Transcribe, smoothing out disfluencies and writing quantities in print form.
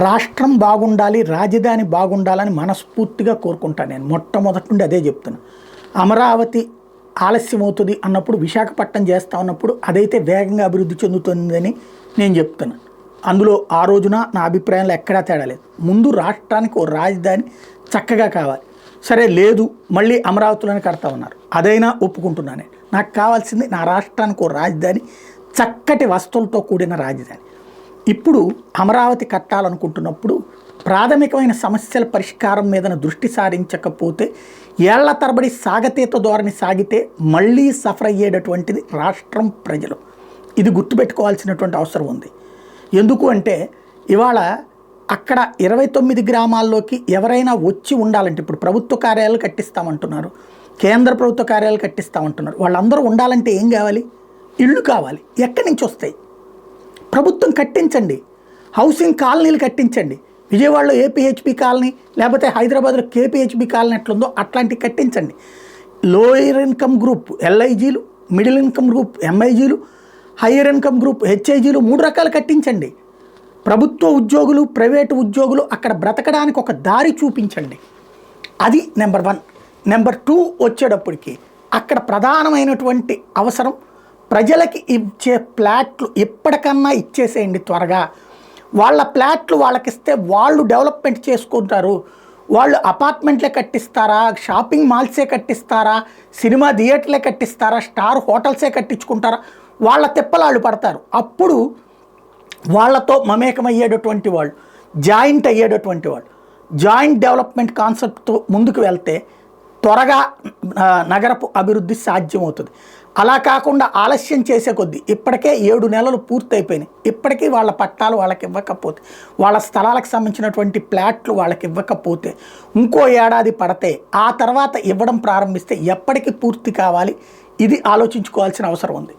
రాష్ట్రం బాగుండాలి, రాజధాని బాగుండాలని మనస్ఫూర్తిగా కోరుకుంటాను. నేను మొట్టమొదటి నుండి అదే చెప్తున్నాను. అమరావతి ఆలస్యం అవుతుంది అన్నప్పుడు విశాఖపట్నం చేస్తా ఉన్నప్పుడు అదైతే వేగంగా అభివృద్ధి చెందుతుందని నేను చెప్తున్నాను. అందులో ఆ రోజున నా అభిప్రాయంలో ఎక్కడా తేడా లేదు. ముందు రాష్ట్రానికి ఓ రాజధాని చక్కగా కావాలి. సరే లేదు, మళ్ళీ అమరావతిలోనే కడతా ఉన్నారు, అదైనా ఒప్పుకుంటున్నాను. నాకు కావాల్సింది నా రాష్ట్రానికి ఓ రాజధాని, చక్కటి వస్తువులతో కూడిన రాజధాని. ఇప్పుడు అమరావతి కట్టాలనుకుంటున్నప్పుడు ప్రాథమికమైన సమస్యల పరిష్కారం మీద దృష్టి సారించకపోతే ఏళ్ల తరబడి సాగతీత ధోరణి సాగితే మళ్ళీ సఫర్ అయ్యేటటువంటిది రాష్ట్రం, ప్రజలు. ఇది గుర్తుపెట్టుకోవాల్సినటువంటి అవసరం ఉంది. ఎందుకు అంటే ఇవాళ అక్కడ 29 గ్రామాల్లోకి ఎవరైనా వచ్చి ఉండాలంటే, ఇప్పుడు ప్రభుత్వ కార్యాలయాలు కట్టిస్తామంటున్నారు, కేంద్ర ప్రభుత్వ కార్యాలయాలు కట్టిస్తామంటున్నారు, వాళ్ళందరూ ఉండాలంటే ఏం కావాలి? ఇళ్ళు కావాలి. ఎక్కడి నుంచి వస్తాయి? ప్రభుత్వం కట్టించండి, హౌసింగ్ కాలనీలు కట్టించండి. విజయవాడలో ఏపీహెచ్బి కాలనీ, లేకపోతే హైదరాబాద్లో కేపీహెచ్బి కాలనీ ఎట్లుందో అట్లాంటివి కట్టించండి. లోయర్ ఇన్కమ్ గ్రూప్ ఎల్ఐజీలు, మిడిల్ ఇన్కమ్ గ్రూప్ ఎంఐజీలు, హయ్యర్ ఇన్కమ్ గ్రూప్ హెచ్ఐజీలు 3 రకాలు కట్టించండి. ప్రభుత్వ ఉద్యోగులు, ప్రైవేటు ఉద్యోగులు అక్కడ బ్రతకడానికి ఒక దారి చూపించండి. అది నెంబర్ 1. నెంబర్ 2 వచ్చేటప్పటికి అక్కడ ప్రధానమైనటువంటి అవసరం ప్రజలకి ఇచ్చే ఫ్లాట్లు ఎప్పటికన్నా ఇచ్చేసేయండి త్వరగా. వాళ్ళ ఫ్లాట్లు వాళ్ళకిస్తే వాళ్ళు డెవలప్మెంట్ చేసుకుంటారు. వాళ్ళు అపార్ట్మెంట్లే కట్టిస్తారా, షాపింగ్ మాల్సే కట్టిస్తారా, సినిమా థియేటర్లే కట్టిస్తారా, స్టార్ హోటల్సే కట్టించుకుంటారా, వాళ్ళ తిప్పలాళ్ళు పడతారు. అప్పుడు వాళ్ళతో మమేకమయ్యేటటువంటి వాళ్ళు, జాయింట్ అయ్యేటటువంటి వాళ్ళు, జాయింట్ డెవలప్మెంట్ కాన్సెప్ట్తో ముందుకు వెళ్తే త్వరగా నగరపు అభివృద్ధి సాధ్యమవుతుంది. అలా కాకుండా ఆలస్యం చేసే కొద్దీ ఇప్పటికే 7 నెలలు పూర్తయిపోయినాయి, ఇప్పటికీ వాళ్ళ పట్టాలు వాళ్ళకి ఇవ్వకపోతే, వాళ్ళ స్థలాలకు సంబంధించినటువంటి ఫ్లాట్లు వాళ్ళకి ఇవ్వకపోతే, ఇంకో ఏడాది పడితే ఆ తర్వాత ఇవ్వడం ప్రారంభిస్తే ఎప్పటికి పూర్తి కావాలి? ఇది ఆలోచించుకోవాల్సిన అవసరం ఉంది.